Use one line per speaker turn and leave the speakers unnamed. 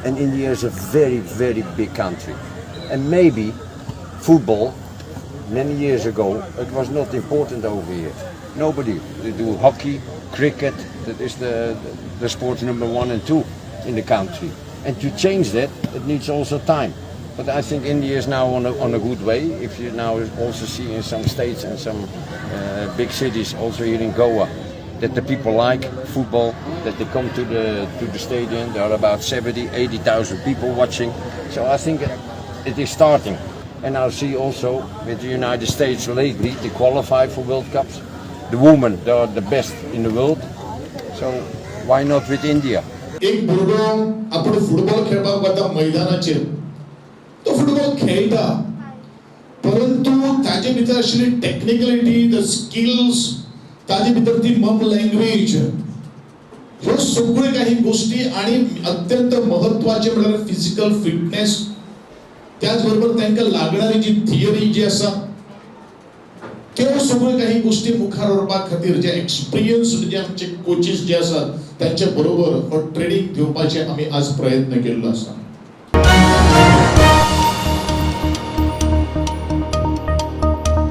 And India is a very, very big country. And maybe football, many years ago, it was not important over here. Nobody. They do hockey, cricket, that is the sport number 1 and 2 in the country. And to change that, it needs also time. But I think India is now on a good way. If you now also see in some states and some big cities, also here in Goa, that the people like football, that they come to the stadium. There are about 80,000 people watching. So I think it is starting. And I see also with the United States lately, they qualify for World Cups. The women, they are the best in the world. So why not with India?
एक भुरगो आपण football खेळपाक वता मैदानाचेर तो football खेळटा परंतु ताजे भितर आशिल्ली टेक्निकलिटी द स्किल्स ताजे भितर ती मम लँग्वेज ह्यो सगळ्यो काही गोष्टी आणि अत्यंत महत्त्वाचे म्हणजे फिजिकल फिटनेस त्याच बरोबर त्यांका लागणारी जी थियरी जी आसा त्यो सगळ्यो काही गोष्टी मुखार व्हरपाक खातीर जे एक्सपिरियन्स्ड जे आमचे कोचेस जे आसात त्यांच्या बरोबर ट्रेनिंग घेवपाचे आम्ही आज प्रयत्न केल्लो आसा.